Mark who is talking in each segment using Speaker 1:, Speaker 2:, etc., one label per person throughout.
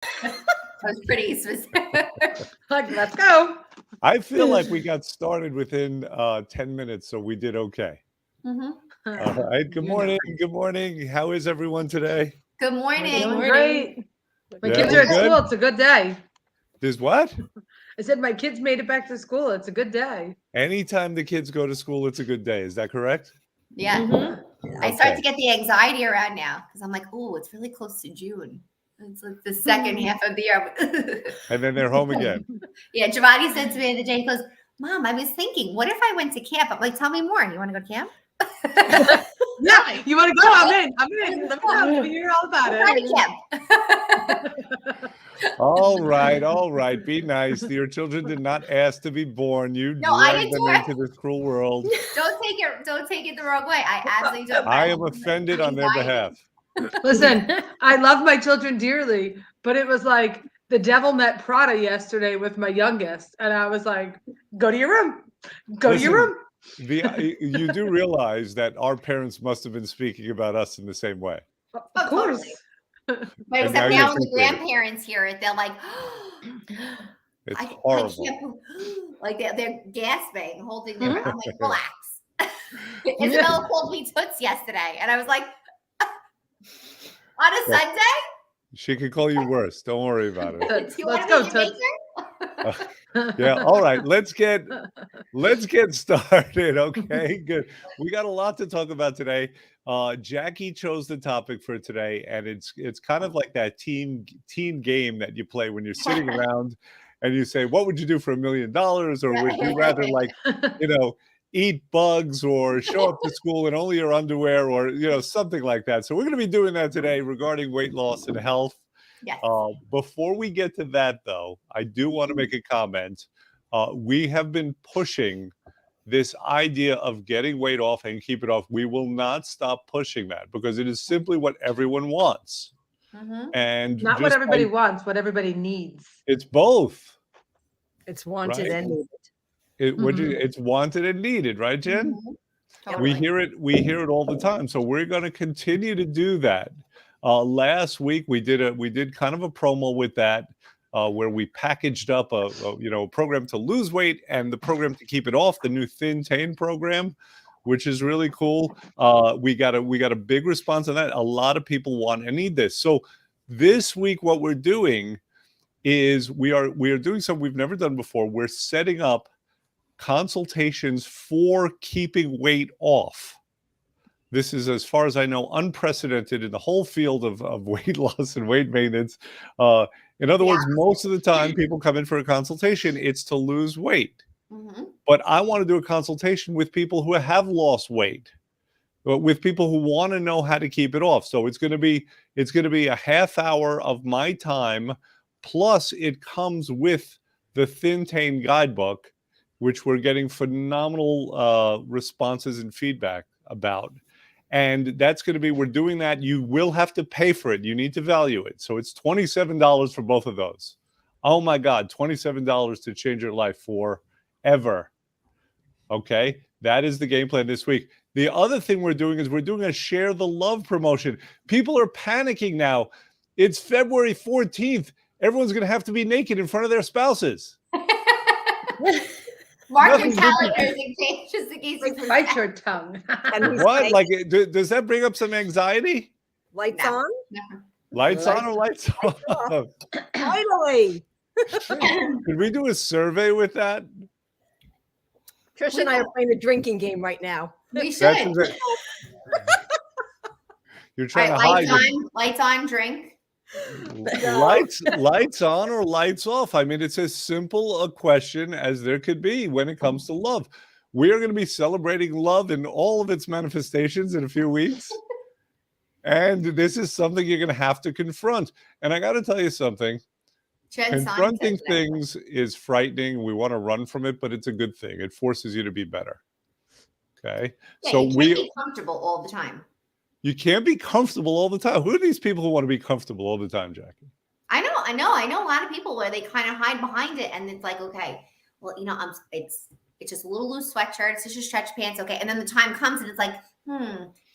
Speaker 1: I was pretty specific.
Speaker 2: Like, let's go.
Speaker 3: I feel like we got started within 10 minutes, so we did okay.
Speaker 1: Mm-hmm.
Speaker 3: All right. Good morning. Good morning. How is everyone today?
Speaker 1: Good morning.
Speaker 2: Doing great. My
Speaker 3: Yeah,
Speaker 2: kids
Speaker 3: we're
Speaker 2: are at
Speaker 3: good?
Speaker 2: school. It's a good day.
Speaker 3: There's what?
Speaker 2: I said my kids made it back to school. It's a good day.
Speaker 3: Anytime the kids go to school, it's a good day. Is that correct?
Speaker 1: Yeah.
Speaker 2: Mm-hmm.
Speaker 1: I start to get the anxiety around now because I'm like, oh, it's really close to June. It's like the second half of the year.
Speaker 3: And then they're home again.
Speaker 1: Yeah, Giovanni said to me the other day, he goes, Mom, I was thinking, what if I went to camp? I'm like, tell me more. You want to go to camp?
Speaker 2: Yeah, you want to go? I'm in. I'm in. Let me know. Let me hear all about
Speaker 1: What kind
Speaker 2: it.
Speaker 1: of camp?
Speaker 3: All right. All right. Be nice. Your children did not ask to be born. You
Speaker 1: No, I
Speaker 3: dragged
Speaker 1: didn't
Speaker 3: them
Speaker 1: do
Speaker 3: into this cruel world.
Speaker 1: Don't take it the wrong way. I absolutely don't.
Speaker 3: I am offended on their
Speaker 1: Anxiety.
Speaker 3: behalf.
Speaker 2: Listen, I love my children dearly, but it was like the devil met Prada yesterday with my youngest. And I was like, go to your room. Go to your room.
Speaker 3: You do realize that our parents must have been speaking about us in the same way.
Speaker 2: Of course.
Speaker 1: But
Speaker 3: And
Speaker 1: except
Speaker 3: now
Speaker 1: now
Speaker 3: you're
Speaker 1: when the
Speaker 3: thinking-
Speaker 1: grandparents hear it, they're like,
Speaker 3: It's
Speaker 1: I
Speaker 3: horrible.
Speaker 1: can't, like they're gasping, holding their breath. I'm like, relax. Isabella called me Toots yesterday, and I was like, on a Sunday?
Speaker 3: She could call you worse. Don't worry about it.
Speaker 1: Do you
Speaker 2: Let's
Speaker 1: want to
Speaker 2: go,
Speaker 1: be a
Speaker 2: Toots.
Speaker 1: baker?
Speaker 3: Yeah. All right. Let's get started. Okay. Good. We got a lot to talk about today. Jackie chose the topic for today, and it's kind of like that teen game that you play when you're sitting around and you say, "What would you do for $1 million?" Or would you rather eat bugs or show up to school in only your underwear, or something like that. So we're going to be doing that today regarding weight loss and health.
Speaker 1: Yes.
Speaker 3: Before we get to that, though, I do want to make a comment. We have been pushing this idea of getting weight off and keep it off. We will not stop pushing that because it is simply what everyone wants. And
Speaker 2: Not what everybody wants, what everybody needs.
Speaker 3: It's both.
Speaker 4: It's wanted
Speaker 3: Right?
Speaker 4: and needed.
Speaker 3: It's wanted and needed, right, Jen?
Speaker 1: Totally.
Speaker 3: We hear it all the time. So we're going to continue to do that. Last week we did kind of a promo with that, where we packaged up a program to lose weight and the program to keep it off, the new ThinTech program, which is really cool. We got a big response on that. A lot of people want and need this. So this week, what we're doing is we are doing something we've never done before. We're setting up consultations for keeping weight off. This is, as far as I know, unprecedented in the whole field of weight loss and weight maintenance. In other words, most of the time people come in for a consultation, it's to lose weight. But I want to do a consultation with people who have lost weight, with people who want to know how to keep it off. So it's going to be a half hour of my time, plus it comes with the ThinTech guidebook, which we're getting phenomenal responses and feedback about. And that's going to be, we're doing that. You will have to pay for it. You need to value it. So it's $27 for both of those. Oh my God, $27 to change your life forever. Okay, that is the game plan this week. The other thing we're doing is we're doing a Share the Love promotion. People are panicking now. It's February 14th. Everyone's going to have to be naked in front of their spouses.
Speaker 1: Mark your calendars in case, just in case you
Speaker 2: Bite your tongue.
Speaker 3: What? Like, does that bring up some anxiety?
Speaker 4: Lights on?
Speaker 3: Lights on or lights off?
Speaker 4: Finally.
Speaker 3: Could we do a survey with that?
Speaker 4: Trish and I are playing a drinking game right now.
Speaker 1: We should.
Speaker 3: You're trying
Speaker 1: All
Speaker 3: to
Speaker 1: right,
Speaker 3: hide.
Speaker 1: lights on, drink.
Speaker 3: Lights on or lights off. I mean, it's as simple a question as there could be when it comes to love. We are going to be celebrating love in all of its manifestations in a few weeks. And this is something you're going to have to confront. And I got to tell you something. Confronting things is frightening. We want to run from it, but it's a good thing. It forces you to be better. Okay.
Speaker 1: Yeah,
Speaker 3: so
Speaker 1: you can't be comfortable all the time.
Speaker 3: You can't be comfortable all the time. Who are these people who want to be comfortable all the time, Jackie?
Speaker 1: I know a lot of people where they kind of hide behind it, and it's like, okay, well, it's just a little loose sweatshirt, it's just a stretch pants, okay. And then the time comes, and it's like,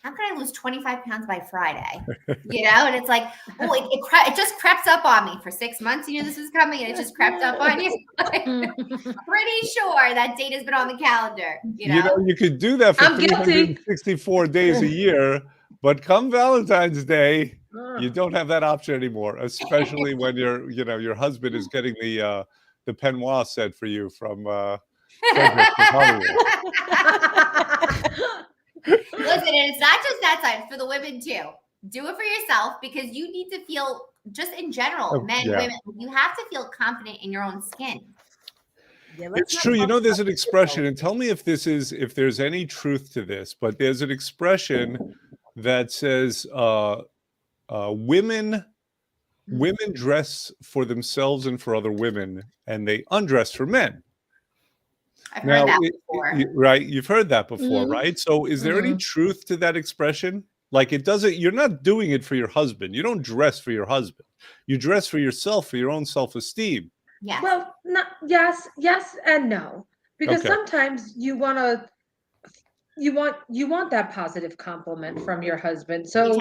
Speaker 1: how can I lose 25 pounds by Friday? And it's like, oh, it just crept up on me for 6 months. You knew this was coming, and it just crept up on you. Pretty sure that date has been on the calendar.
Speaker 3: You could do that for
Speaker 2: I'm guilty.
Speaker 3: 364 days a year, but come Valentine's Day, you don't have that option anymore. Especially when your husband is getting the peignoir set for you from Frederick from Hollywood.
Speaker 1: Listen, and it's not just that side, it's for the women too. Do it for yourself, because you need to feel, just in general, men, women, you have to feel confident in your own skin.
Speaker 4: Yeah,
Speaker 3: It's true. There's an expression, and tell me if there's any truth to this, but there's an expression that says women dress for themselves and for other women, and they undress for men.
Speaker 1: I've heard that before.
Speaker 3: Right? You've heard that before, right? So is there any truth to that expression? Like, you're not doing it for your husband. You don't dress for your husband. You dress for yourself, for your own self-esteem.
Speaker 1: Yeah.
Speaker 2: Well, yes and no. Because sometimes you want that positive compliment from your husband. So,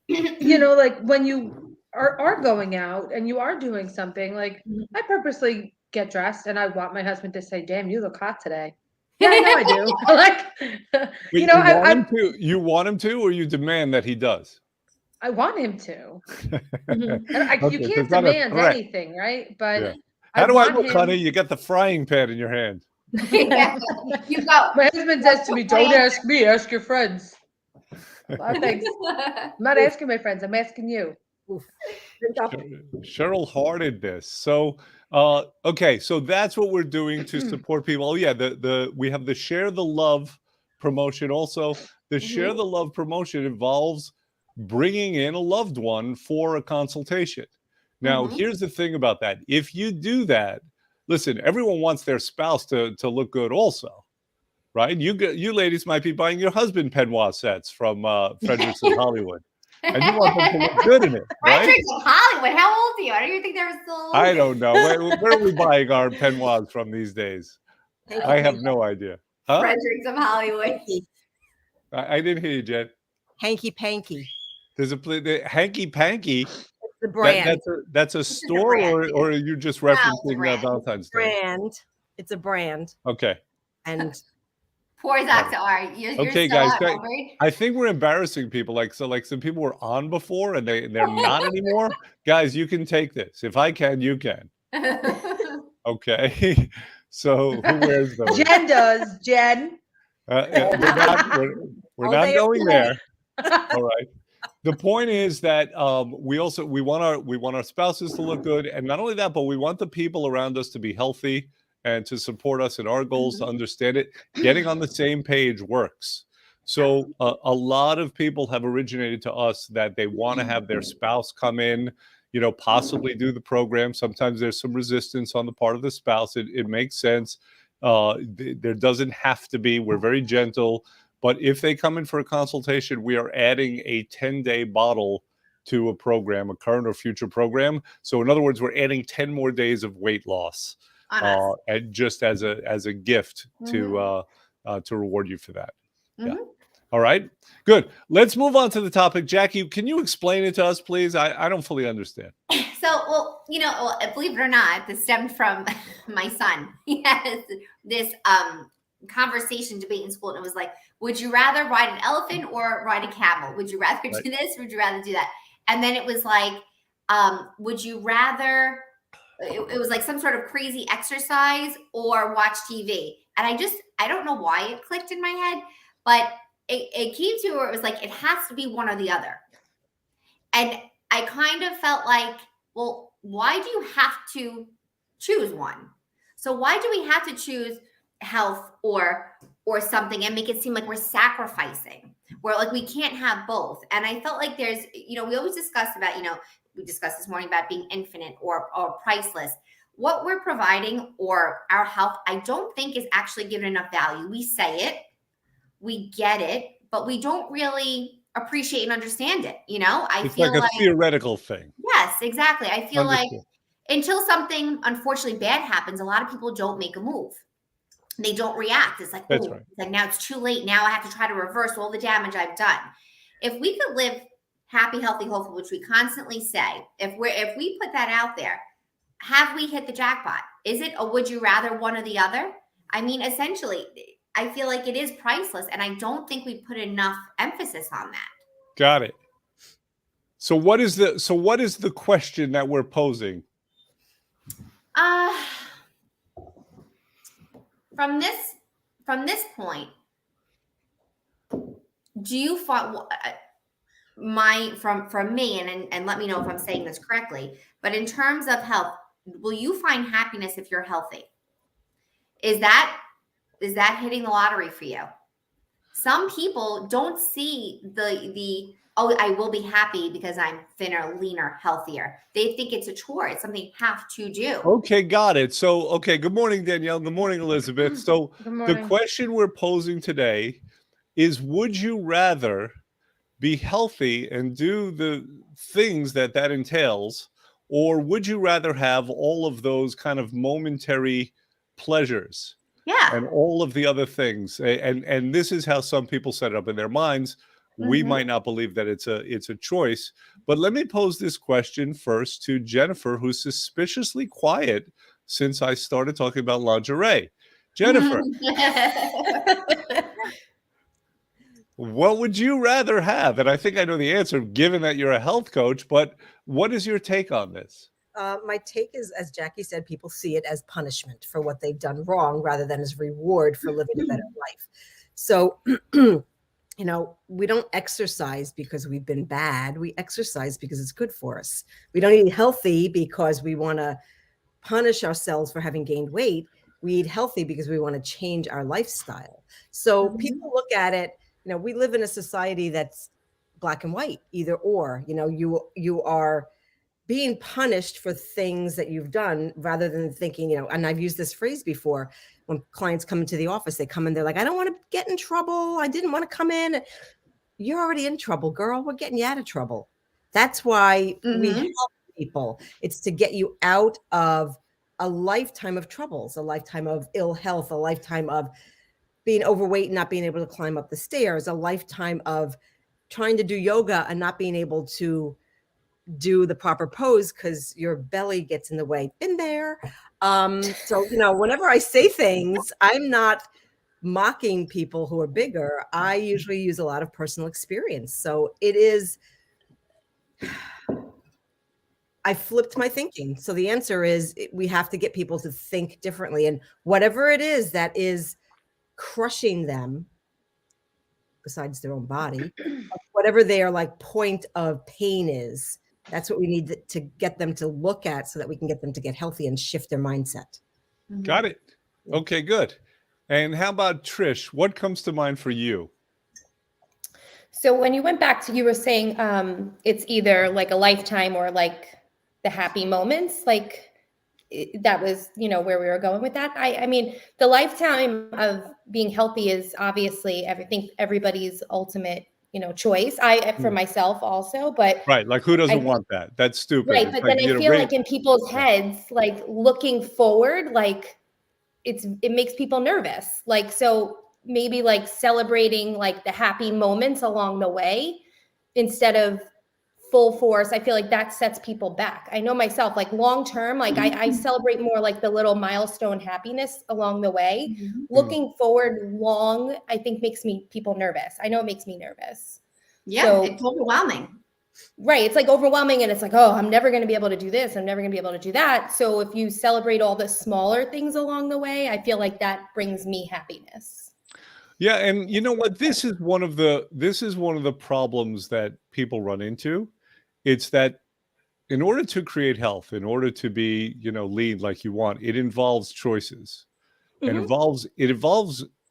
Speaker 2: like when you are going out and you are doing something, like I purposely get dressed and I want my husband to say, "Damn, you look hot today." Yeah, I know I do. Like,
Speaker 3: you want him to, or you demand that he does?
Speaker 2: I want him to. You can't demand anything, right? But
Speaker 3: how do I look, honey? You got the frying pan in your hand.
Speaker 1: You go.
Speaker 2: My husband says to me, "Don't ask me, ask your friends." Thanks. I'm not asking my friends. I'm asking you.
Speaker 3: Cheryl hearted this. So, so that's what we're doing to support people. Oh yeah, we have the Share the Love promotion. Also, the Share the Love promotion involves bringing in a loved one for a consultation. Now, here's the thing about that. If you do that, listen, everyone wants their spouse to look good also, right? You ladies might be buying your husband peignoir sets from Frederick's in Hollywood. And you want them to look good in it, right?
Speaker 1: Frederick's in Hollywood. How old are you? I don't even think they were still.
Speaker 3: I don't know. Where are we buying our peignoirs from these days? I have no idea. Huh?
Speaker 1: Frederick's of Hollywood.
Speaker 3: I didn't hear you, Jen.
Speaker 4: Hanky Panky.
Speaker 3: There's the Hanky Panky.
Speaker 4: It's the brand.
Speaker 3: That's a store, or are you just referencing Valentine's Day?
Speaker 4: Brand. It's a brand.
Speaker 3: Okay.
Speaker 4: And
Speaker 1: poor Dr. R. You're
Speaker 3: okay, guys. I think we're embarrassing people. Like some people were on before and they're not anymore. Guys, you can take this. If I can, you can. Okay. So who wears those?
Speaker 2: Jen does. Jen.
Speaker 3: We're not going there. All right. The point is that we want our spouses to look good, and not only that, but we want the people around us to be healthy and to support us in our goals, to understand it. Getting on the same page works. So a lot of people have originated to us that they want to have their spouse come in, possibly do the program. Sometimes there's some resistance on the part of the spouse. It makes sense. There doesn't have to be. We're very gentle. But if they come in for a consultation, we are adding a 10-day bottle to a program, a current or future program. So in other words, we're adding 10 more days of weight loss, and just as a gift to reward you for that. Yeah. All right. Good. Let's move on to the topic. Jackie, can you explain it to us, please? I don't fully understand.
Speaker 1: So, believe it or not, this stemmed from my son. He has this conversation debate in school, and it was like, would you rather ride an elephant or ride a camel? Would you rather do this? Would you rather do that? And then it was like, would you rather, it was like some sort of crazy exercise or watch TV? And I don't know why it clicked in my head, but it came to where it was like, it has to be one or the other. And I kind of felt like, well, why do you have to choose one? So why do we have to choose health or something and make it seem like we're sacrificing, where like we can't have both? And I felt like there's, we always discuss about, we discussed this morning about being infinite or priceless. What we're providing or our health, I don't think is actually given enough value. We say it, we get it, but we don't really appreciate and understand it.
Speaker 3: It's feel like a theoretical thing.
Speaker 1: Yes, exactly. I feel like until something unfortunately bad happens, a lot of people don't make a move. they don't react. It's like,
Speaker 3: That's
Speaker 1: oh,
Speaker 3: right.
Speaker 1: it's like now it's too late. Now I have to try to reverse all the damage I've done. If we could live happy, healthy, hopeful, which we constantly say, if we put that out there, have we hit the jackpot? Is it a would you rather one or the other? I mean, essentially, I feel like it is priceless, and I don't think we put enough emphasis on that.
Speaker 3: Got it. So what is the question that we're posing?
Speaker 1: From this point, do you find from me, and let me know if I'm saying this correctly, but in terms of health, will you find happiness if you're healthy? Is that hitting the lottery for you? Some people don't see the oh, I will be happy because I'm thinner, leaner, healthier. They think it's a chore. It's something you have to do.
Speaker 3: Okay, got it. So, okay, good morning, Danielle. Good morning, Elizabeth. So
Speaker 2: Good morning.
Speaker 3: the question we're posing today is, would you rather be healthy and do the things that entails, or would you rather have all of those kind of momentary pleasures?
Speaker 1: Yeah.
Speaker 3: And all of the other things, and this is how some people set it up in their minds. We might not believe that it's a choice, but let me pose this question first to Jennifer, who's suspiciously quiet since I started talking about lingerie. Jennifer, what would you rather have? And I think I know the answer, given that you're a health coach, but what is your take on this?
Speaker 4: My take is, as Jackie said, people see it as punishment for what they've done wrong rather than as reward for living a better life. So, we don't exercise because we've been bad. We exercise because it's good for us. We don't eat healthy because we want to punish ourselves for having gained weight. We eat healthy because we want to change our lifestyle. So people look at it, we live in a society that's black and white, either or. You are being punished for things that you've done rather than thinking, and I've used this phrase before when clients come into the office, they come in, they're like, I don't want to get in trouble. I didn't want to come in. You're already in trouble, girl. We're getting you out of trouble. That's why we help people. It's to get you out of a lifetime of troubles, a lifetime of ill health, a lifetime of being overweight and not being able to climb up the stairs, a lifetime of trying to do yoga and not being able to do the proper pose because your belly gets in the way. Been there. So, whenever I say things, I'm not mocking people who are bigger. I usually use a lot of personal experience. So it is, I flipped my thinking. So the answer is we have to get people to think differently, and whatever it is that is crushing them, besides their own body, whatever their point of pain is, that's what we need to get them to look at so that we can get them to get healthy and shift their mindset.
Speaker 3: Got it. Okay, good. And how about Trish? What comes to mind for you?
Speaker 5: So when you went back to, you were saying it's either like a lifetime or like the happy moments, that was, where we were going with that. I mean, the lifetime of being healthy is obviously, I think, everybody's ultimate, choice. For myself also, but
Speaker 3: right. Like, who doesn't want that? That's stupid.
Speaker 5: Right.
Speaker 3: It's
Speaker 5: but then I feel like in people's heads, looking forward, it makes people nervous. So maybe celebrating the happy moments along the way instead of full force. I feel like that sets people back. I know myself, long term, I celebrate more the little milestone happiness along the way. Looking forward long, I think makes people nervous. I know it makes me nervous.
Speaker 1: Yeah,
Speaker 5: so,
Speaker 1: it's overwhelming.
Speaker 5: Right. It's overwhelming, and it's oh, I'm never going to be able to do this. I'm never going to be able to do that. So if you celebrate all the smaller things along the way, I feel like that brings me happiness.
Speaker 3: Yeah. And you know what? This is one of the problems that people run into. It's that in order to create health, in order to be, lean like you want, it involves choices. It involves,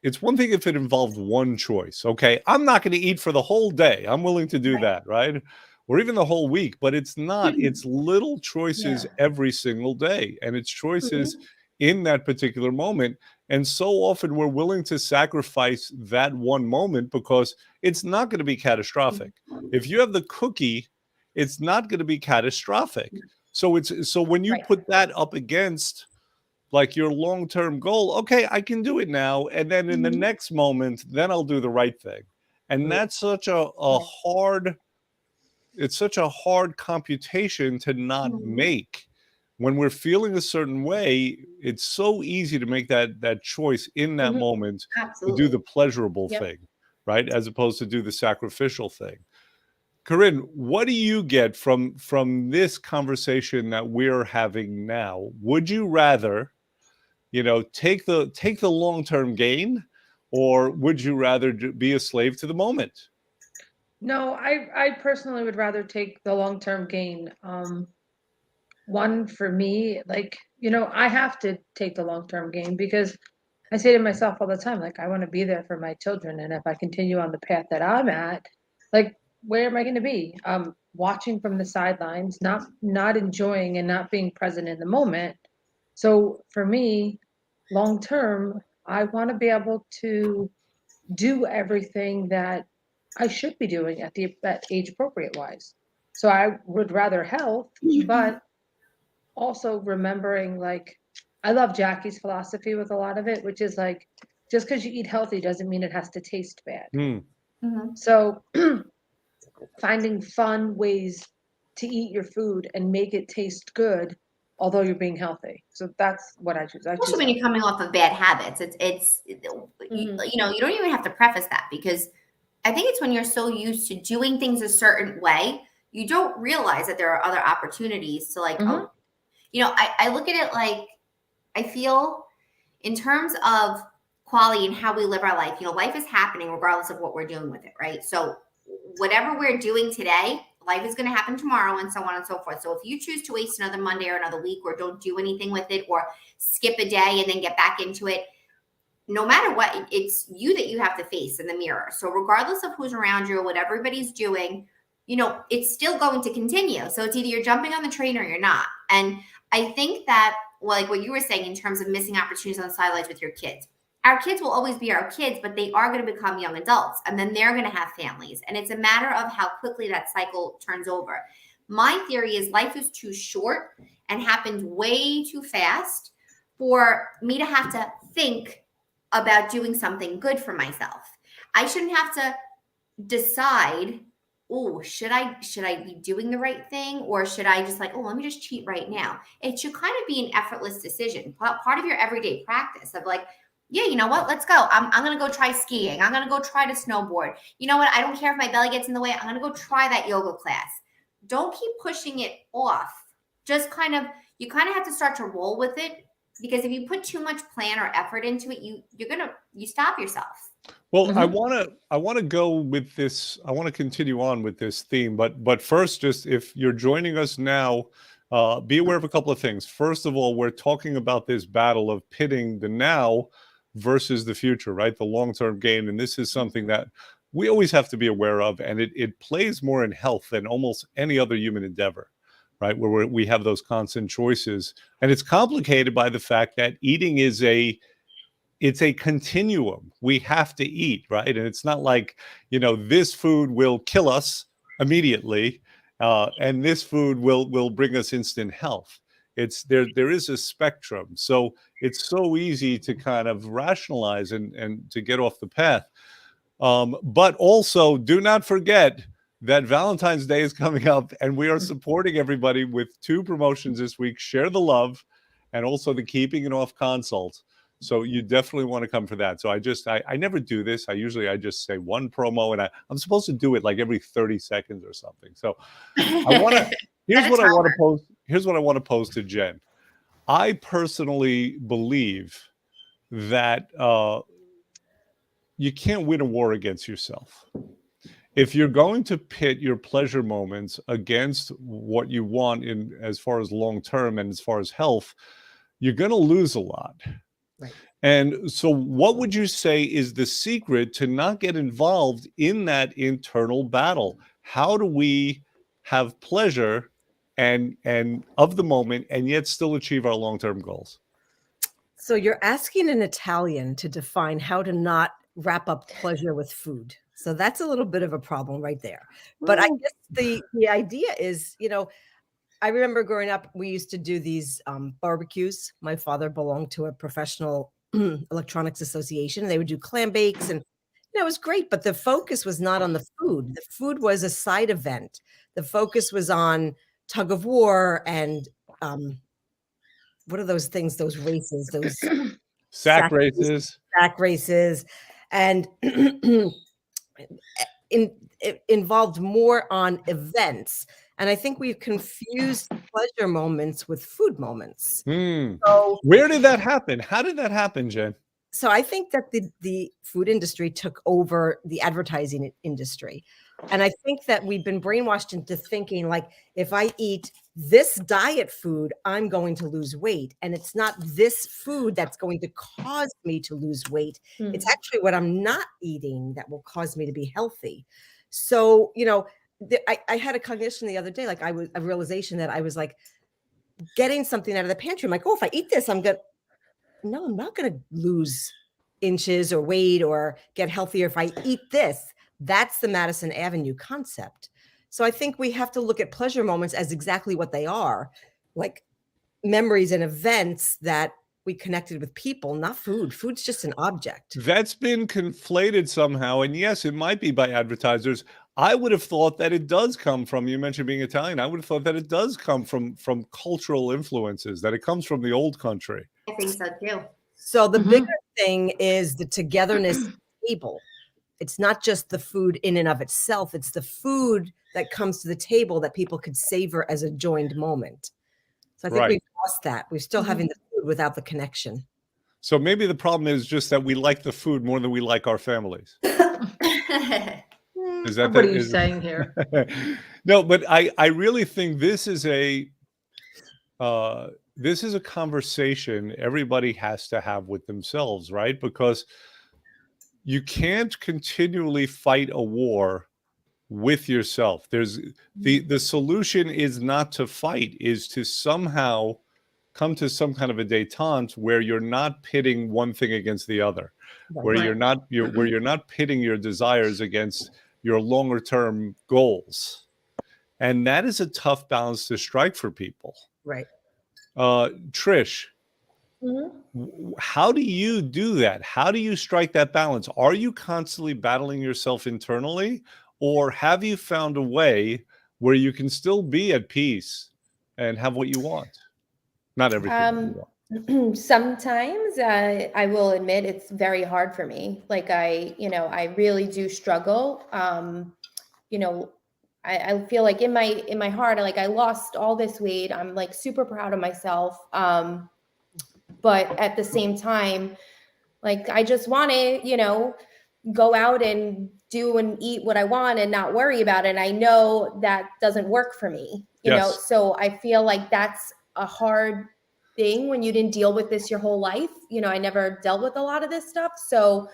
Speaker 3: it's one thing if it involved one choice. Okay, I'm not going to eat for the whole day. I'm willing to do that, right? Or even the whole week, but it's not. It's little choices every single day. And it's choices in that particular moment. And so often we're willing to sacrifice that one moment because it's not going to be catastrophic. If you have the cookie, it's not going to be catastrophic. So when you put that up against like your long-term goal, okay, I can do it now, and then in the next moment, then I'll do the right thing. And that's such a hard, it's such a hard computation to not make. When we're feeling a certain way, it's so easy to make that choice in that moment to do the pleasurable thing, right? As opposed to do the sacrificial thing. Corinne, what do you get from this conversation that we're having now? Would you rather, take the long-term gain, or would you rather be a slave to the moment?
Speaker 2: No, I personally would rather take the long-term gain. One, for me, like, I have to take the long-term gain because I say to myself all the time, like, I want to be there for my children. And if I continue on the path that I'm at, like, where am I going to be? Watching from the sidelines, not enjoying and not being present in the moment. So for me, long term, I want to be able to do everything that I should be doing at age appropriate wise. So I would rather health, but also remembering, like, I love Jackie's philosophy with a lot of it, which is like, just because you eat healthy doesn't mean it has to taste bad. So finding fun ways to eat your food and make it taste good, although you're being healthy. So that's what I choose.
Speaker 1: Especially when you're coming off of bad habits. You don't even have to preface that, because I think it's when you're so used to doing things a certain way, you don't realize that there are other opportunities to, like, I look at it like, I feel in terms of quality and how we live our life, life is happening regardless of what we're doing with it, right? So whatever we're doing today, life is going to happen tomorrow, and so on and so forth. So if you choose to waste another Monday or another week, or don't do anything with it, or skip a day and then get back into it, no matter what, it's you that you have to face in the mirror. So regardless of who's around you or what everybody's doing, it's still going to continue. So it's either you're jumping on the train or you're not. And I think that, like what you were saying in terms of missing opportunities on the sidelines with your kids, our kids will always be our kids, but they are going to become young adults, and then they're going to have families. And it's a matter of how quickly that cycle turns over. My theory is life is too short and happens way too fast for me to have to think about doing something good for myself. I shouldn't have to decide, should I be doing the right thing, or should I just let me just cheat right now? It should kind of be an effortless decision, part of your everyday practice of like, yeah, you know what? Let's go. I'm going to go try skiing. I'm going to go try to snowboard. You know what? I don't care if my belly gets in the way. I'm going to go try that yoga class. Don't keep pushing it off. Just you kind of have to start to roll with it, because if you put too much plan or effort into it, you stop yourself.
Speaker 3: Well, I want to go with this. I want to continue on with this theme, but first, just if you're joining us now, be aware of a couple of things. First of all, we're talking about this battle of pitting the now versus the future, right? The long-term gain, and this is something that we always have to be aware of, and it plays more in health than almost any other human endeavor, right? Where we have those constant choices, and it's complicated by the fact that eating is it's a continuum. We have to eat, right? And it's not like, this food will kill us immediately, and this food will bring us instant health. It's there is a spectrum. So it's so easy to kind of rationalize and to get off the path. But also, do not forget that Valentine's Day is coming up, and we are supporting everybody with 2 promotions this week: Share the Love, and also the Keeping It Off consult. So you definitely want to come for that. So I never do this. I just say one promo, and I'm supposed to do it like every 30 seconds or something. So here's what I want to pose to Jen. I personally believe that you can't win a war against yourself. If you're going to pit your pleasure moments against what you want in as far as long term and as far as health, you're going to lose a lot.
Speaker 4: Right.
Speaker 3: And so what would you say is the secret to not get involved in that internal battle? How do we have pleasure and of the moment and yet still achieve our long-term goals?
Speaker 4: So you're asking an Italian to define how to not wrap up pleasure with food. So that's a little bit of a problem right there. But I guess the idea is, I remember growing up, we used to do these barbecues. My father belonged to a professional electronics association. They would do clam bakes, and it was great. But the focus was not on the food. The food was a side event. The focus was on tug of war and what are those things? Those races, those
Speaker 3: Sack races.
Speaker 4: sack races, and it involved more on events. And I think we've confused pleasure moments with food moments. So
Speaker 3: where did that happen? How did that happen, Jen?
Speaker 4: So I think that the food industry took over the advertising industry. And I think that we've been brainwashed into thinking like, if I eat this diet food, I'm going to lose weight. And it's not this food that's going to cause me to lose weight. It's actually what I'm not eating that will cause me to be healthy. So, I had a cognition the other day, like a realization that I was like getting something out of the pantry. I'm like, oh, if I eat this, I'm not going to lose inches or weight or get healthier if I eat this. That's the Madison Avenue concept. So I think we have to look at pleasure moments as exactly what they are, like memories and events that we connected with people, not food. Food's just an object.
Speaker 3: That's been conflated somehow. And yes, it might be by advertisers. I would have thought that it does come from, you mentioned being Italian, I would have thought that it does come from cultural influences, that it comes from the old country.
Speaker 1: I think so too.
Speaker 4: So the bigger thing is the togetherness table. It's not just the food in and of itself. It's the food that comes to the table that people could savor as a joined moment. So I think we've lost that. We're still having the food without the connection.
Speaker 3: So maybe the problem is just that we like the food more than we like our families. Is that
Speaker 2: what are you saying here?
Speaker 3: No, but I really think this is a conversation everybody has to have with themselves, right? Because you can't continually fight a war with yourself. There's the solution is not to fight, is to somehow come to some kind of a détente where you're not pitting one thing against the other, where you're not pitting your desires against your longer term goals. And that is a tough balance to strike for people.
Speaker 4: Right.
Speaker 3: Trish, how do you do that? How do you strike that balance? Are you constantly battling yourself internally, or have you found a way where you can still be at peace and have what you want? Not everything you want.
Speaker 5: Sometimes I will admit it's very hard for me. Like I really do struggle. I feel like in my heart, like I lost all this weight. I'm like super proud of myself. But at the same time, like I just want to, go out and do and eat what I want and not worry about it. And I know that doesn't work for me, you know? So I feel like that's a hard thing when you didn't deal with this your whole life. I never dealt with a lot of this stuff. So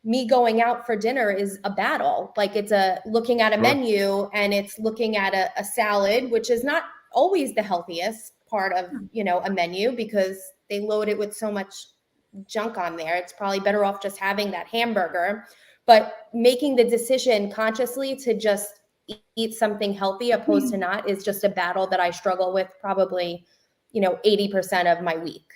Speaker 5: me going out for dinner is a battle. Like it's looking at a menu and it's looking at a salad, which is not always the healthiest part of, a menu because they load it with so much junk on there. It's probably better off just having that hamburger, but making the decision consciously to just eat something healthy opposed to not is just a battle that I struggle with probably, 80% of my week.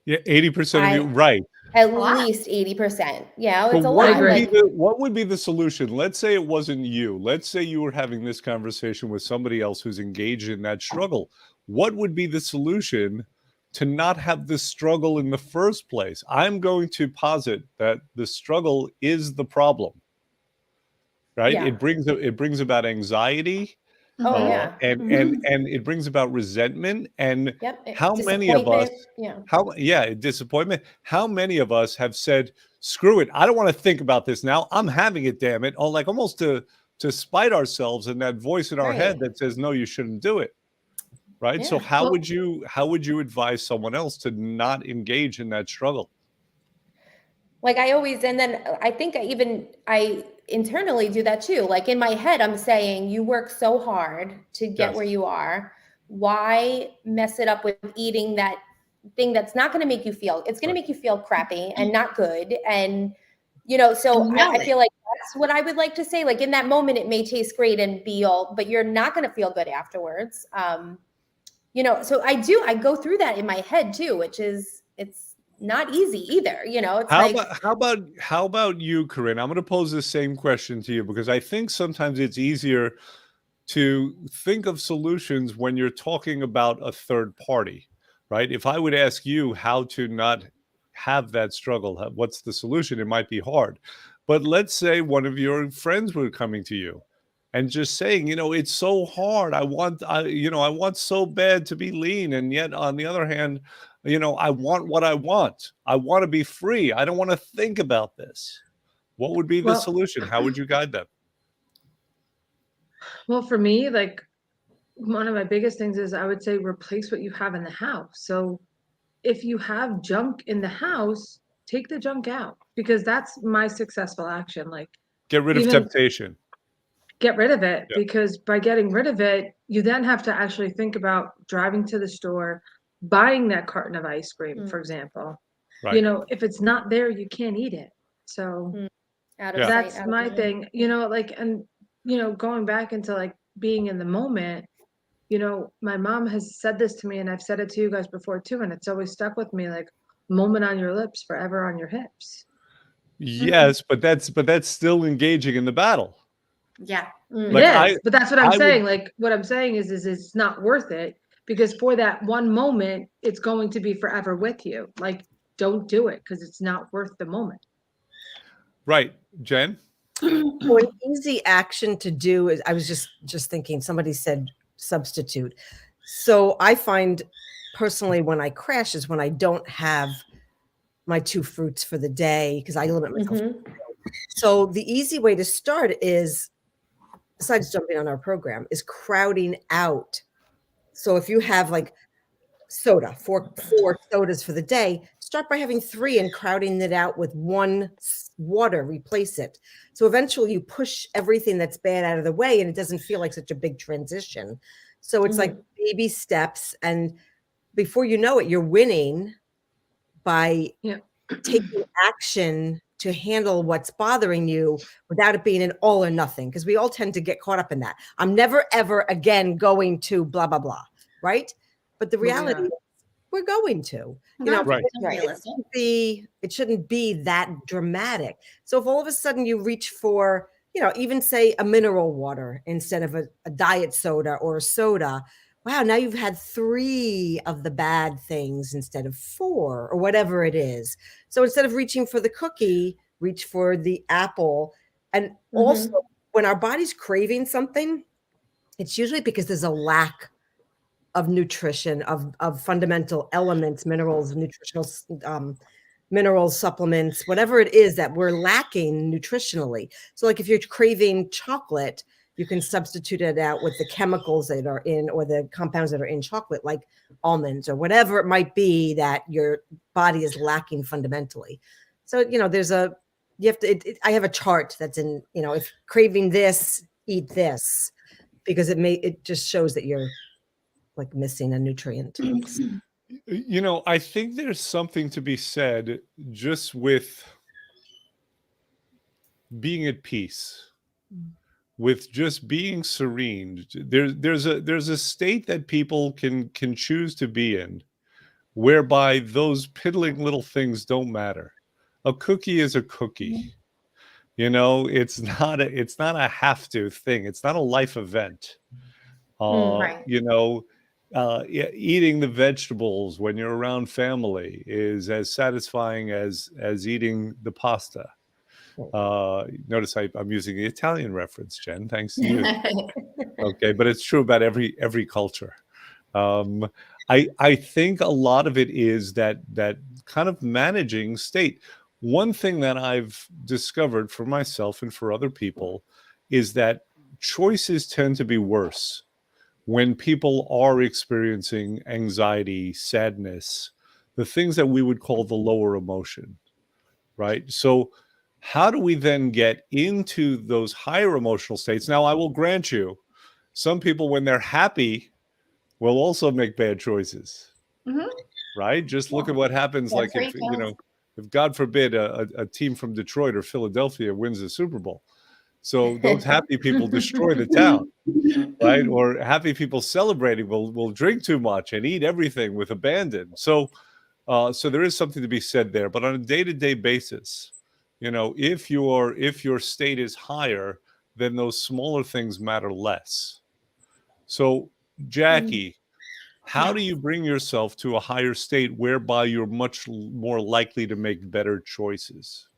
Speaker 3: Yeah, 80% of you, right.
Speaker 5: At least 80%. Yeah, it's a
Speaker 3: lot.
Speaker 5: lot.
Speaker 3: What would be the solution? Let's say it wasn't you. Let's say you were having this conversation with somebody else who's engaged in that struggle. What would be the solution to not have this struggle in the first place? I'm going to posit that the struggle is the problem, right?
Speaker 5: Yeah.
Speaker 3: It brings about anxiety. And it brings about resentment and how many of us disappointment. How many of us have said, screw it, I don't want to think about this now, I'm having it, damn it, or like almost to spite ourselves and that voice in our head that says, no, you shouldn't do it, right? So how would you advise someone else to not engage in that struggle?
Speaker 5: Like and then I think I internally do that too. Like in my head, I'm saying, you work so hard to get where you are. Why mess it up with eating that thing that's not going to make you feel, it's going to make you feel crappy and not good. And You know, so
Speaker 1: Nail
Speaker 5: I
Speaker 1: it.
Speaker 5: feel like that's what I would like to say. Like in that moment, it may taste great and be all, but you're not going to feel good afterwards. You know, so I go through that in my head too, which is, it's not easy either. You know, it's
Speaker 3: How
Speaker 5: like,
Speaker 3: how about you, Corinne? I'm going to pose the same question to you because I think sometimes it's easier to think of solutions when you're talking about a third party, right? If I would ask you how to not have that struggle, what's the solution? It might be hard. But let's say one of your friends were coming to you and just saying, you know, it's so hard. I want so bad to be lean. And yet on the other hand, you know, I want what I want. I want to be free. I don't want to think about this. What would be the
Speaker 2: Well,
Speaker 3: solution? How would you guide them?
Speaker 2: Well, for me, like one of my biggest things is I would say replace what you have in the house. So if you have junk in the house, take the junk out, because that's my successful action. Like
Speaker 3: Get rid of
Speaker 2: even
Speaker 3: temptation.
Speaker 2: get rid of it,
Speaker 3: Yeah.
Speaker 2: because by getting rid of it, you then have to actually think about driving to the store, buying that carton of ice cream, for example.
Speaker 3: Right.
Speaker 2: You know, if it's not there, you can't eat it. So
Speaker 5: out of
Speaker 3: Yeah.
Speaker 5: sight,
Speaker 2: that's
Speaker 5: out of
Speaker 2: my
Speaker 5: mind.
Speaker 2: thing, you know, like, and, you know, going back into like being in the moment, you know, my mom has said this to me and I've said it to you guys before too, and it's always stuck with me, like, moment on your lips, forever on your hips.
Speaker 3: Yes, but that's still engaging in the battle.
Speaker 1: Yeah.
Speaker 3: Like
Speaker 2: It is, but that's what I'm
Speaker 3: I would
Speaker 2: saying. Like, what I'm saying is it's not worth it, because for that one moment, it's going to be forever with you. Like, don't do it because it's not worth the moment.
Speaker 3: right, Jen.
Speaker 4: Well, an easy action to do is, I was just thinking, somebody said substitute. So I find personally when I crash is when I don't have my 2 fruits for the day, because I limit myself. So the easy way to start is, besides jumping on our program, is crowding out. So if you have like soda, four sodas for the day, start by having 3 and crowding it out with 1 water, replace it. So eventually you push everything that's bad out of the way and it doesn't feel like such a big transition. So it's like baby steps, and before you know it, you're winning by taking action to handle what's bothering you without it being an all or nothing, because we all tend to get caught up in that. I'm never ever again going to blah blah blah, right? But the reality is we're going to, you know,
Speaker 3: Right.
Speaker 4: it shouldn't be that dramatic. So if all of a sudden you reach for, you know, even say a mineral water instead of a diet soda or a soda, wow, now you've had 3 of the bad things instead of 4 or whatever it is. So instead of reaching for the cookie, reach for the apple. And also, when our body's craving something, it's usually because there's a lack of nutrition, of fundamental elements, minerals, nutritional minerals, supplements, whatever it is that we're lacking nutritionally. So like if you're craving chocolate, you can substitute it out with the chemicals that are in, or the compounds that are in chocolate, like almonds or whatever it might be that your body is lacking fundamentally. So, you know, I have a chart that's in, you know, if craving this, eat this, because it just shows that you're like missing a nutrient.
Speaker 3: You know, I think there's something to be said just with being at peace, with just being serene. There's a state that people can choose to be in, whereby those piddling little things don't matter. A cookie is a cookie. You know, it's not a have to thing. It's not a life event. You know, eating the vegetables when you're around family is as satisfying as eating the pasta. Notice I'm using the Italian reference, Jen, thanks to you. Okay, but it's true about every culture. I think a lot of it is that kind of managing state. One thing that I've discovered for myself and for other people is that choices tend to be worse when people are experiencing anxiety, sadness, the things that we would call the lower emotion, right? So how do we then get into those higher emotional states? Now, I will grant you, some people, when they're happy, will also make bad choices, right? Just look at what happens, like if, you know, if God forbid a team from Detroit or Philadelphia wins the Super Bowl. So those happy people destroy the town, right? Or happy people celebrating will drink too much and eat everything with abandon. So so there is something to be said there. But on a day-to-day basis, you know, if your state is higher, then those smaller things matter less. So Jackie, how do you bring yourself to a higher state whereby you're much more likely to make better choices?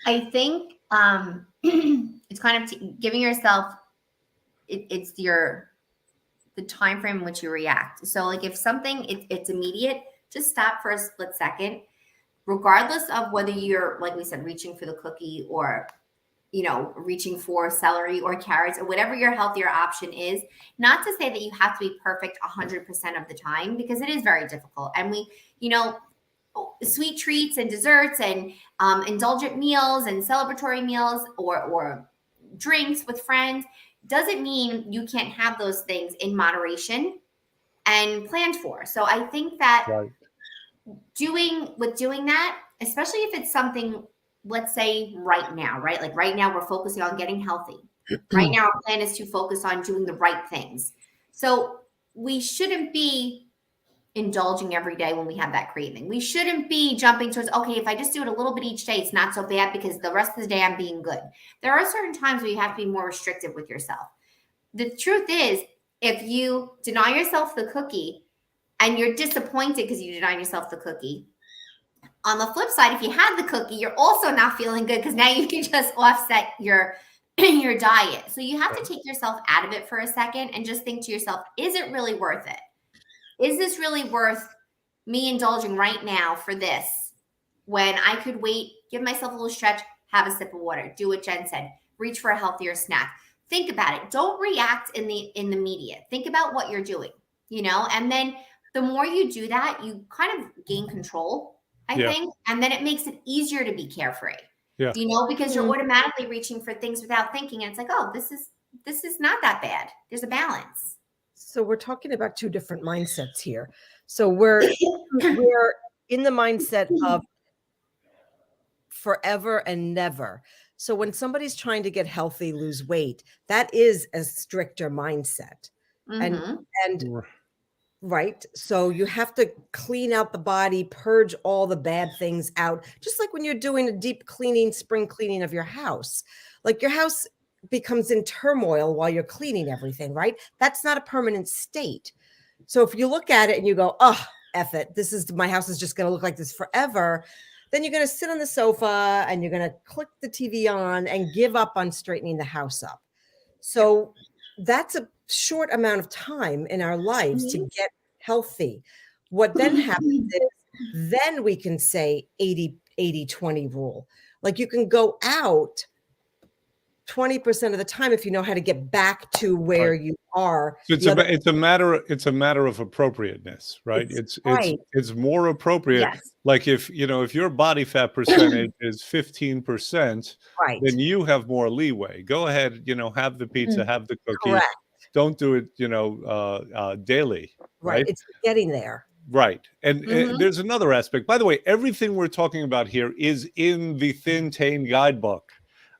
Speaker 1: I think it's kind of giving yourself it's the time frame in which you react. So like if something it's immediate, just stop for a split second, regardless of whether you're, like we said, reaching for the cookie or, you know, reaching for celery or carrots or whatever your healthier option is. Not to say that you have to be perfect 100% of the time, because it is very difficult. And we, you know, sweet treats and desserts and indulgent meals and celebratory meals or drinks with friends doesn't mean you can't have those things in moderation and planned for. So I think that doing that, especially if it's something, let's say right now, right? Like right now we're focusing on getting healthy. Right now our plan is to focus on doing the right things. So we shouldn't be indulging every day when we have that craving. We shouldn't be jumping towards, okay, if I just do it a little bit each day, it's not so bad because the rest of the day I'm being good. There are certain times where you have to be more restrictive with yourself. The truth is, if you deny yourself the cookie and you're disappointed because you denied yourself the cookie, on the flip side, if you had the cookie, you're also not feeling good because now you can just offset your diet. So you have to take yourself out of it for a second and just think to yourself, is it really worth it? Is this really worth me indulging right now for this when I could wait, give myself a little stretch, have a sip of water, do what Jen said, reach for a healthier snack. Think about it. Don't react in the immediate. Think about what you're doing, you know, and then the more you do that, you kind of gain control, I think, and then it makes it easier to be carefree, you know, because you're automatically reaching for things without thinking. And it's like, oh, this is not that bad. There's a balance.
Speaker 4: So we're talking about two different mindsets here. So we're in the mindset of forever and never. So when somebody's trying to get healthy, lose weight, that is a stricter mindset. And right. So you have to clean out the body, purge all the bad things out, just like when you're doing a deep cleaning, spring cleaning of your house. Like your house becomes in turmoil while you're cleaning everything, right? That's not a permanent state. So if you look at it and you go, oh, F it, my house is just going to look like this forever, then you're going to sit on the sofa and you're going to click the TV on and give up on straightening the house up. So that's a short amount of time in our lives to get healthy. What then happens is then we can say 80-20 rule. Like you can go out 20% of the time if you know how to get back to where you are.
Speaker 3: So it's a matter of appropriateness, right? It's more appropriate. Like if your body fat percentage is 15%, then you have more leeway. Go ahead, have the pizza, have the cookie.
Speaker 4: Correct.
Speaker 3: Don't do it, daily. Right.
Speaker 4: It's getting there.
Speaker 3: Right. And there's another aspect. By the way, everything we're talking about here is in the ThinTech guidebook.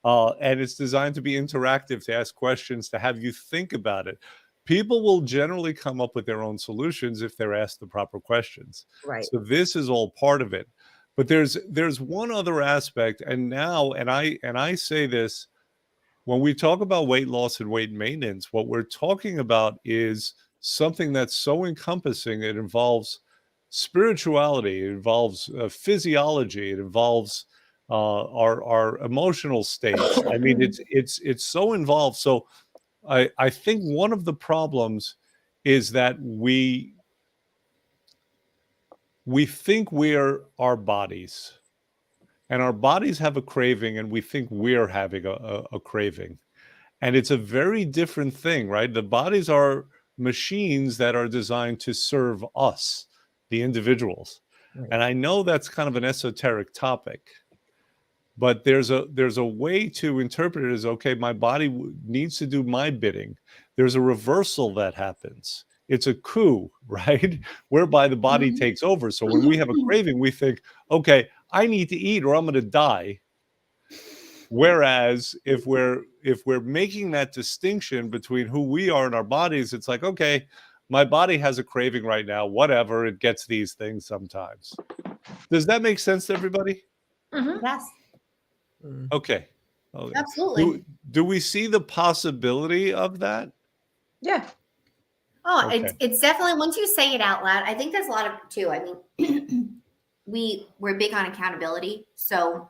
Speaker 3: And it's designed to be interactive, to ask questions, to have you think about it. People will generally come up with their own solutions if they're asked the proper questions.
Speaker 4: Right.
Speaker 3: So this is all part of it. But there's one other aspect, and I say this, when we talk about weight loss and weight maintenance, what we're talking about is something that's so encompassing. It involves spirituality, it involves physiology, it involves our emotional states. I mean, it's so involved. So I think one of the problems is that we think we're our bodies, and our bodies have a craving, and we think we're having a craving. And it's a very different thing, right? The bodies are machines that are designed to serve us, the individuals. Right. And I know that's kind of an esoteric topic, but there's a way to interpret it as, okay, my body needs to do my bidding. There's a reversal that happens. It's a coup, right? Whereby the body takes over. So when we have a craving, we think, okay, I need to eat or I'm going to die. Whereas if we're making that distinction between who we are and our bodies, it's like, okay, my body has a craving right now, whatever, it gets these things sometimes. Does that make sense to everybody?
Speaker 1: Yes,
Speaker 3: Okay.
Speaker 1: absolutely.
Speaker 3: Do we see the possibility of that?
Speaker 2: Yeah.
Speaker 1: Oh,
Speaker 3: Okay.
Speaker 1: it's definitely, once you say it out loud, I think there's a lot of too. I mean, we're big on accountability. So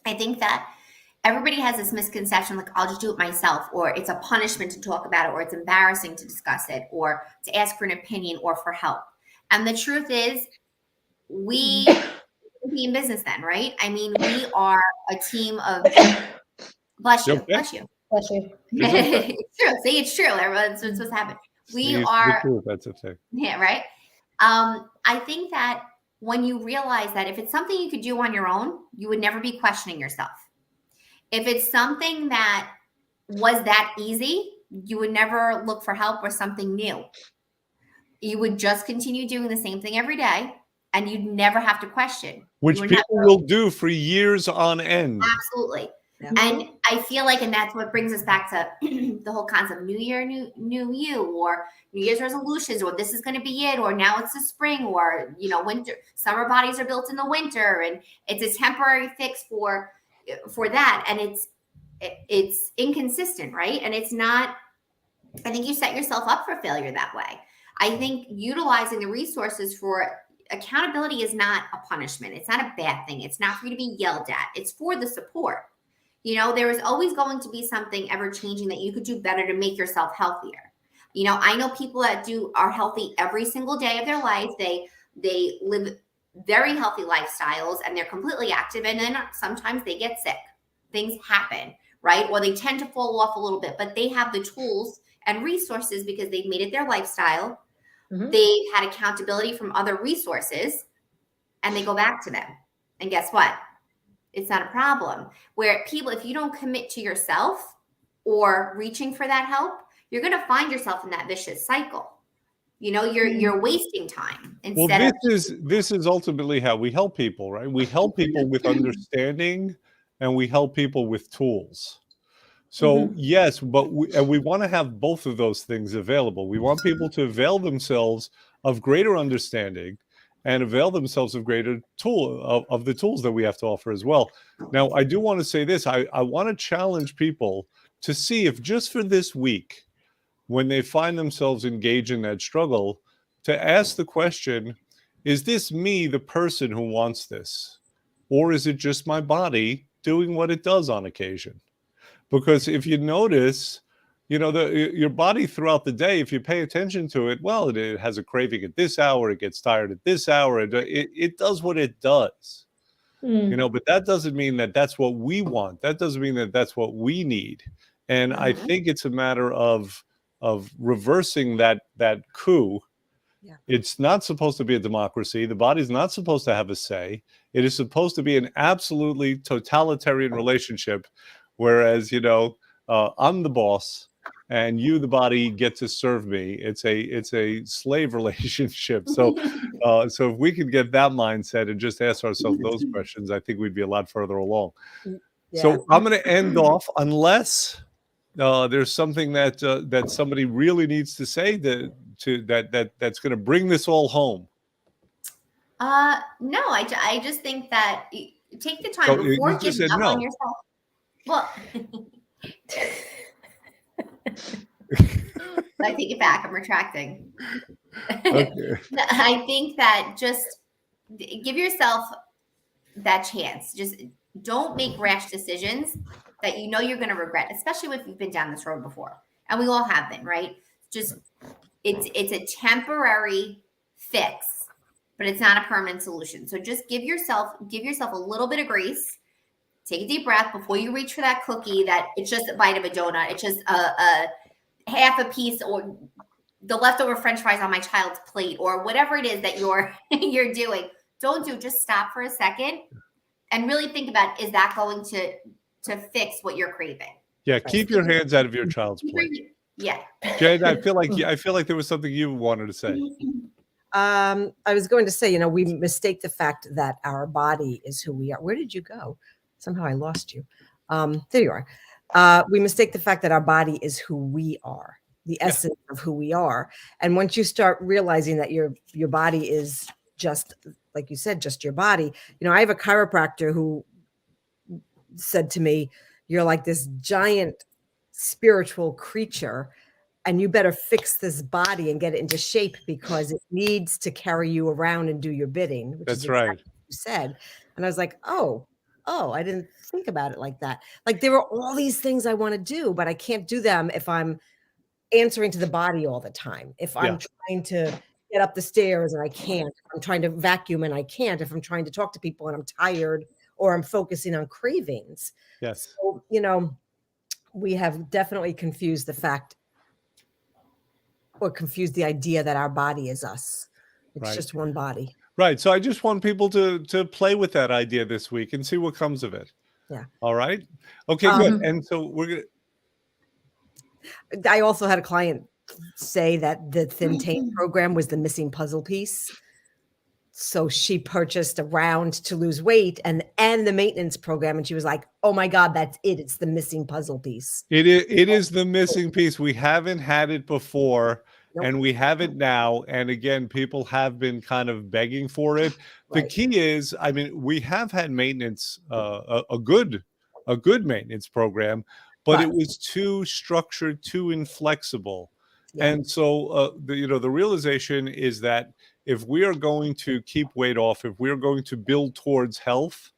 Speaker 1: I think that everybody has this misconception, like, I'll just do it myself, or it's a punishment to talk about it, or it's embarrassing to discuss it, or to ask for an opinion or for help. And the truth is, we be in business then, right? I mean, we are a team of, bless you,
Speaker 3: Okay.
Speaker 1: bless you.
Speaker 5: Bless you.
Speaker 1: It's true. Say it's true. Everyone's supposed to happen. We
Speaker 3: Sneeze
Speaker 1: are,
Speaker 3: the truth, that's a thing.
Speaker 1: yeah, right. I think that when you realize that if it's something you could do on your own, you would never be questioning yourself. If it's something that was that easy, you would never look for help or something new. You would just continue doing the same thing every day, and you'd never have to question.
Speaker 3: Which people will do for years on end.
Speaker 1: Absolutely.
Speaker 4: Yeah.
Speaker 1: And I feel like, and that's what brings us back to the whole concept of new year, new you, or New Year's resolutions, or this is going to be it, or now it's the spring, or, you know, winter, summer bodies are built in the winter, and it's a temporary fix for that. And it's inconsistent, right? And it's not, I think you set yourself up for failure that way. I think utilizing the resources for accountability is not a punishment. It's not a bad thing. It's not for you to be yelled at. It's for the support. You know, there is always going to be something ever changing that you could do better to make yourself healthier. You know, I know people that are healthy every single day of their life. They live very healthy lifestyles and they're completely active. And then sometimes they get sick. Things happen, right? Or they tend to fall off a little bit, but they have the tools and resources because they've made it their lifestyle. They've had accountability from other resources, and they go back to them. And guess what? It's not a problem. Where people, if you don't commit to yourself or reaching for that help, you're going to find yourself in that vicious cycle. You know, you're wasting time.
Speaker 3: Well, this is ultimately how we help people, right? We help people with understanding, and we help people with tools. So yes, but we want to have both of those things available. We want people to avail themselves of greater understanding and avail themselves of greater of the tools that we have to offer as well. Now, I do want to say this. I want to challenge people to see if just for this week, when they find themselves engaged in that struggle, to ask the question, is this me, the person who wants this? Or is it just my body doing what it does on occasion? Because if you notice, you know, your body throughout the day, if you pay attention to it, well, it has a craving at this hour, it gets tired at this hour, it does what it does. You know, but that doesn't mean that that's what we want. That doesn't mean that that's what we need. And I think it's a matter of reversing that coup. Yeah. It's not supposed to be a democracy. The body's not supposed to have a say. It is supposed to be an absolutely totalitarian relationship. Whereas, you know, I'm the boss and you, the body, get to serve me. It's a slave relationship. So so if we could get that mindset and just ask ourselves those questions, I think we'd be a lot further along. Yeah. So I'm going to end off, unless there's something that somebody really needs to say that's going to bring this all home.
Speaker 1: No, I just think that take the time before giving up on yourself. Well, I take it back. I'm retracting. Okay. I think that just give yourself that chance. Just don't make rash decisions that you know you're going to regret, especially if you've been down this road before. And we all have been, right? Just it's a temporary fix, but it's not a permanent solution. So just give yourself a little bit of grace. Take a deep breath before you reach for that cookie that it's just a bite of a donut. It's just a half a piece or the leftover French fries on my child's plate or whatever it is that you're doing. Just stop for a second and really think about, is that going to fix what you're craving?
Speaker 3: Yeah, keep your hands out of your child's plate.
Speaker 1: Yeah.
Speaker 3: Jen, I feel like there was something you wanted to say.
Speaker 4: I was going to say, you know, we mistake the fact that our body is who we are. Where did you go? Somehow I lost you. There you are. We mistake the fact that our body is who we are, the essence of who we are. And once you start realizing that your body is just, like you said, just your body. You know, I have a chiropractor who said to me, "You're like this giant spiritual creature, and you better fix this body and get it into shape because it needs to carry you around and do your bidding," which
Speaker 3: That's
Speaker 4: is exactly
Speaker 3: right.
Speaker 4: what you said. And I was like, oh, I didn't think about it like that. Like, there are all these things I want to do, but I can't do them if I'm answering to the body all the time. If I'm trying to get up the stairs and I can't, if I'm trying to vacuum and I can't, if I'm trying to talk to people and I'm tired, or I'm focusing on cravings.
Speaker 3: Yes.
Speaker 4: So, you know, we have definitely confused the fact, or confused the idea that our body is us. It's just one body.
Speaker 3: Right. So I just want people to play with that idea this week and see what comes of it.
Speaker 4: Yeah.
Speaker 3: All right. Okay, good. And so we're going to.
Speaker 4: I also had a client say that the ThinTech program was the missing puzzle piece. So she purchased a round to lose weight and the maintenance program. And she was like, "Oh my God, that's it. It's the missing puzzle piece."
Speaker 3: It is the missing piece. We haven't had it before.
Speaker 4: Nope.
Speaker 3: And we have it now. And again, people have been kind of begging for it. The key is, I mean, we have had maintenance, a good maintenance program, but it was too structured, too inflexible.
Speaker 4: Yeah.
Speaker 3: And so, the realization is that if we are going to keep weight off, if we are going to build towards health,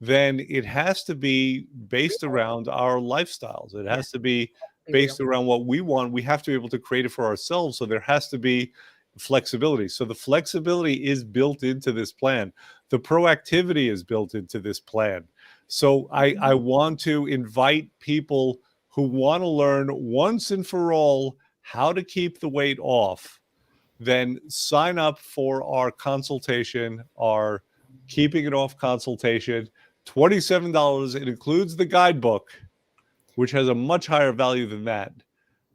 Speaker 3: then it has to be based around our lifestyles. It has to be based around what we want. We have to be able to create it for ourselves. So there has to be flexibility. So the flexibility is built into this plan. The proactivity is built into this plan. So I want to invite people who want to learn once and for all how to keep the weight off, then sign up for our consultation, our Keeping It Off consultation. $27. It includes the guidebook, which has a much higher value than that.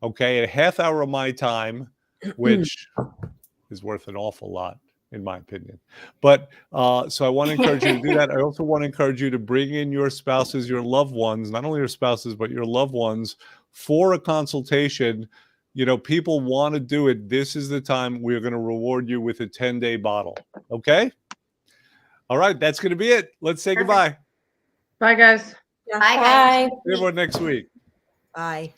Speaker 3: Okay, a half hour of my time, which is worth an awful lot, in my opinion. But so I want to encourage you to do that. I also want to encourage you to bring in your spouses, your loved ones, not only your spouses, but your loved ones for a consultation. You know, people want to do it. This is the time we're going to reward you with a 10-day bottle. Okay? All right, that's going to be it. Let's say goodbye.
Speaker 2: Bye, guys.
Speaker 1: Bye, guys.
Speaker 3: See everyone next week.
Speaker 4: Bye.